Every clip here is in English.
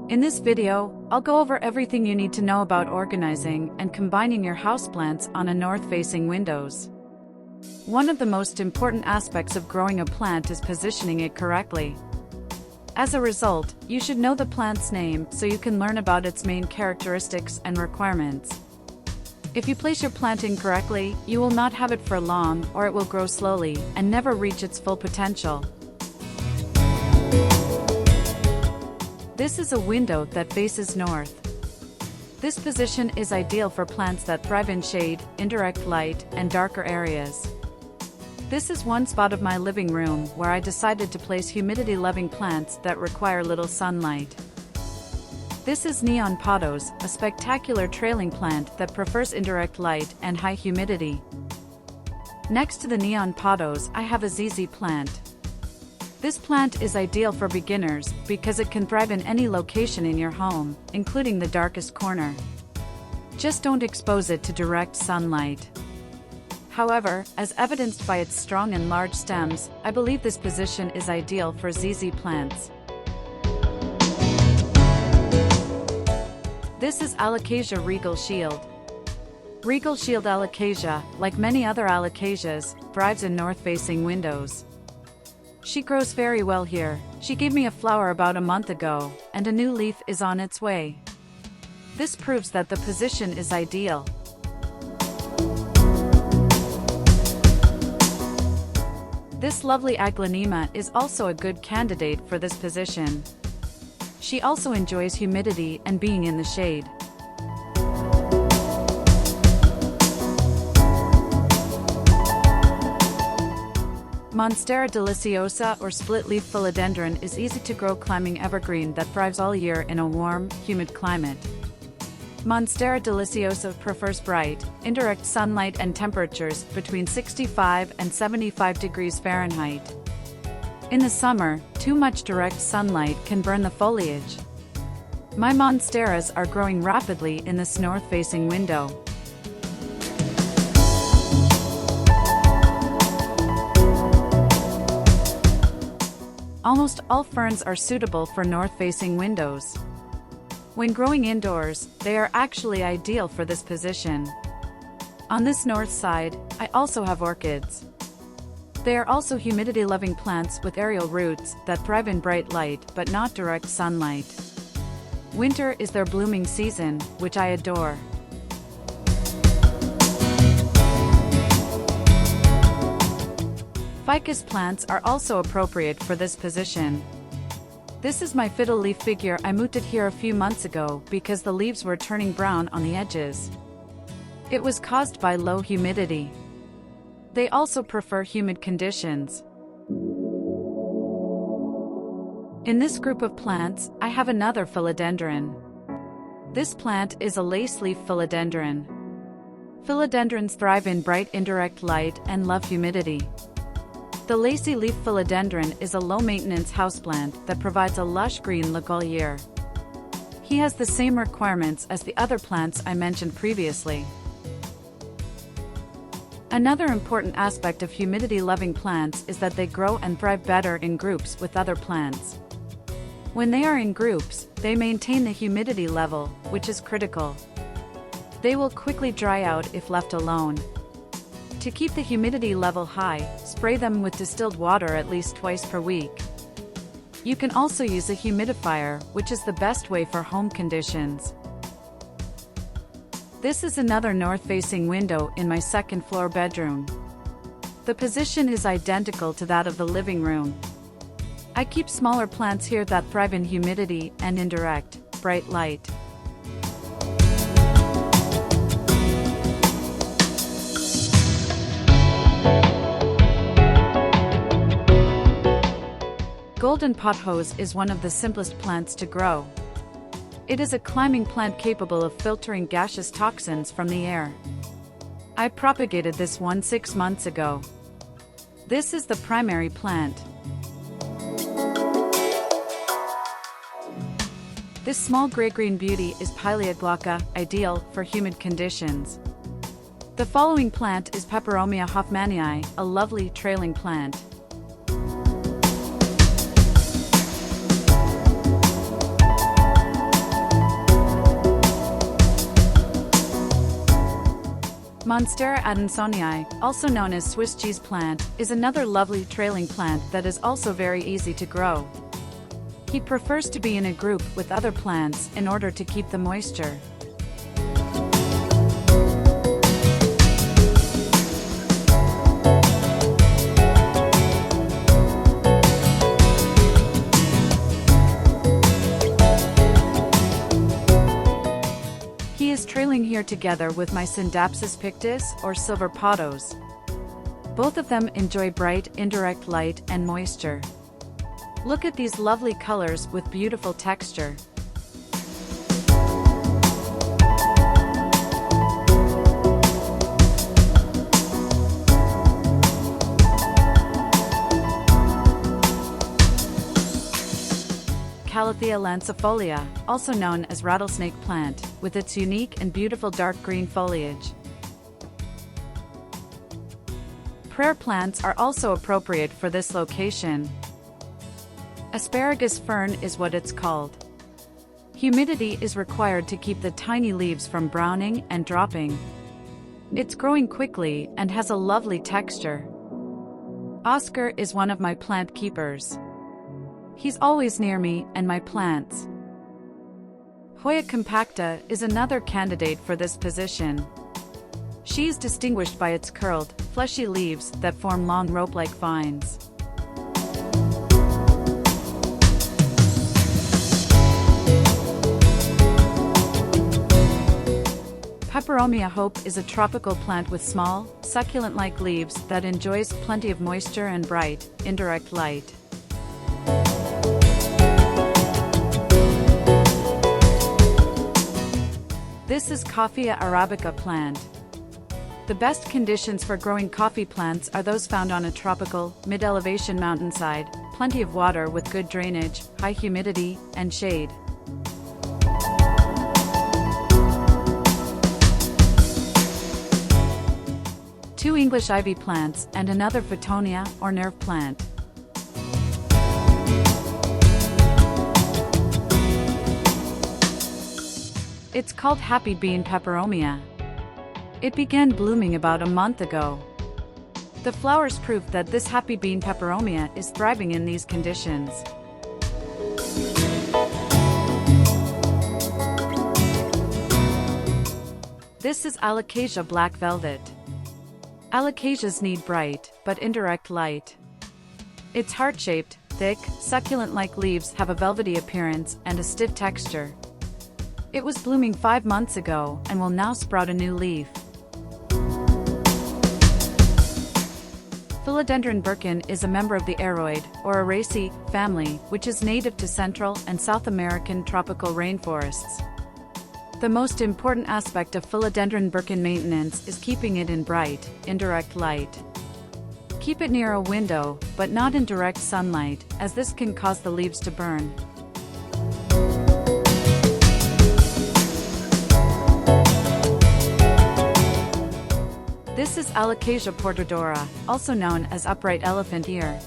In this video, I'll go over everything you need to know about organizing and combining your houseplants on a north-facing windows. One of the most important aspects of growing a plant is positioning it correctly. As a result, you should know the plant's name so you can learn about its main characteristics and requirements. If you place your plant incorrectly, you will not have it for long, or it will grow slowly and never reach its full potential. This is a window that faces north. This position is ideal for plants that thrive in shade, indirect light, and darker areas. This is one spot of my living room where I decided to place humidity-loving plants that require little sunlight. This is neon Pottos, a spectacular trailing plant that prefers indirect light and high humidity. Next to the neon Pottos, I have a ZZ plant. This plant is ideal for beginners because it can thrive in any location in your home, including the darkest corner. Just don't expose it to direct sunlight. However, as evidenced by its strong and large stems, I believe this position is ideal for ZZ plants. This is Alocasia Regal Shield. Regal Shield Alocasia, like many other alocasias, thrives in north-facing windows. She grows very well here. She gave me a flower about a month ago, and a new leaf is on its way. This proves that the position is ideal. This lovely aglaonema is also a good candidate for this position. She also enjoys humidity and being in the shade. Monstera Deliciosa or split-leaf philodendron is easy-to-grow climbing evergreen that thrives all year in a warm, humid climate. Monstera Deliciosa prefers bright, indirect sunlight and temperatures between 65 and 75 degrees Fahrenheit. In the summer, too much direct sunlight can burn the foliage. My monsteras are growing rapidly in this north-facing window. Almost all ferns are suitable for north-facing windows. When growing indoors, they are actually ideal for this position. On this north side, I also have orchids. They are also humidity-loving plants with aerial roots that thrive in bright light but not direct sunlight. Winter is their blooming season, which I adore. Ficus plants are also appropriate for this position. This is my fiddle leaf figure. I moved it here a few months ago because the leaves were turning brown on the edges. It was caused by low humidity. They also prefer humid conditions. In this group of plants, I have another philodendron. This plant is a lace-leaf philodendron. Philodendrons thrive in bright indirect light and love humidity. The lacy leaf philodendron is a low-maintenance houseplant that provides a lush green look all year. He has the same requirements as the other plants I mentioned previously. Another important aspect of humidity-loving plants is that they grow and thrive better in groups with other plants. When they are in groups, they maintain the humidity level, which is critical. They will quickly dry out if left alone. To keep the humidity level high, spray them with distilled water at least twice per week. You can also use a humidifier, which is the best way for home conditions. This is another north-facing window in my second-floor bedroom. The position is identical to that of the living room. I keep smaller plants here that thrive in humidity and indirect, bright light. Golden Pothos is one of the simplest plants to grow. It is a climbing plant capable of filtering gaseous toxins from the air. I propagated this one 6 months ago. This is the primary plant. This small gray-green beauty is Pilea glauca, ideal for humid conditions. The following plant is Peperomia Huffmani, a lovely trailing plant. Monstera Deliciosa, also known as Swiss cheese plant, is another lovely trailing plant that is also very easy to grow. He prefers to be in a group with other plants in order to keep the moisture. He is trailing here together with my Scindapsus pictus or silver Pottos. Both of them enjoy bright, indirect light and moisture. Look at these lovely colors with beautiful texture. Calathea lancifolia, also known as rattlesnake plant, with its unique and beautiful dark green foliage. Prayer plants are also appropriate for this location. Asparagus fern is what it's called. Humidity is required to keep the tiny leaves from browning and dropping. It's growing quickly and has a lovely texture. Oscar is one of my plant keepers. He's always near me and my plants. Hoya Compacta is another candidate for this position. She is distinguished by its curled, fleshy leaves that form long rope-like vines. Peperomia Hope is a tropical plant with small, succulent-like leaves that enjoys plenty of moisture and bright, indirect light. This is Coffea arabica plant. The best conditions for growing coffee plants are those found on a tropical, mid-elevation mountainside, plenty of water with good drainage, high humidity, and shade. Two English ivy plants and another Photonia or nerve plant. It's called Happy Bean Peperomia. It began blooming about a month ago. The flowers prove that this Happy Bean Peperomia is thriving in these conditions. This is Alocasia Black Velvet. Alocasias need bright, but indirect light. Its heart-shaped, thick, succulent-like leaves have a velvety appearance and a stiff texture. It was blooming 5 months ago and will now sprout a new leaf. Philodendron birkin is a member of the aroid, or Aroids, family, which is native to Central and South American tropical rainforests. The most important aspect of philodendron birkin maintenance is keeping it in bright, indirect light. Keep it near a window, but not in direct sunlight, as this can cause the leaves to burn. This is Alocasia Portodora, also known as upright elephant ear.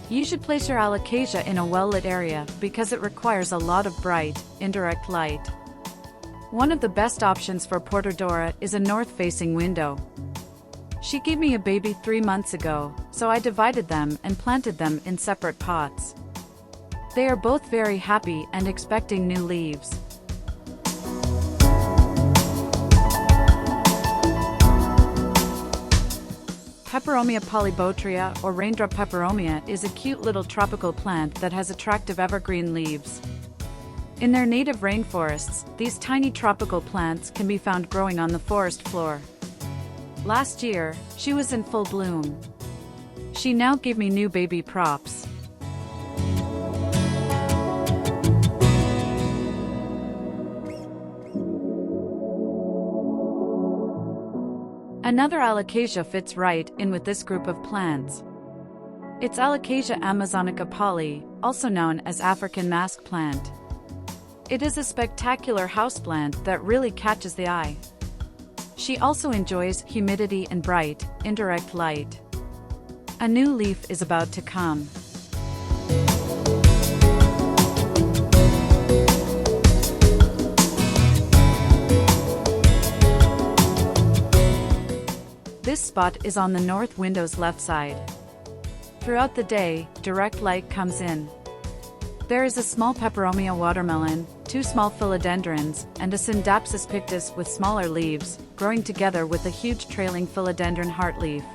You should place your alocasia in a well-lit area because it requires a lot of bright, indirect light. One of the best options for Portodora is a north-facing window. She gave me a baby 3 months ago, so I divided them and planted them in separate pots. They are both very happy and expecting new leaves. Peperomia polybotria or Raindrop peperomia is a cute little tropical plant that has attractive evergreen leaves. In their native rainforests, these tiny tropical plants can be found growing on the forest floor. Last year, she was in full bloom. She now gave me new baby props. Another alocasia fits right in with this group of plants. It's Alocasia amazonica poly, also known as African mask plant. It is a spectacular houseplant that really catches the eye. She also enjoys humidity and bright, indirect light. A new leaf is about to come. spot is on the north window's left side. Throughout the day, direct light comes in. There is a small Peperomia watermelon, 2 small Philodendrons, and a Syndapsis pictus with smaller leaves, growing together with a huge trailing Philodendron heart leaf.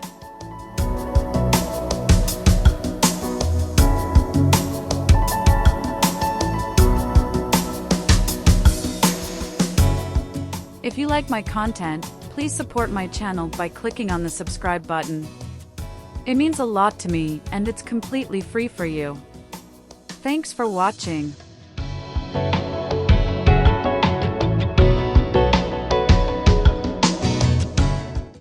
If you like my content, please support my channel by clicking on the subscribe button. It means a lot to me, and it's completely free for you. Thanks for watching.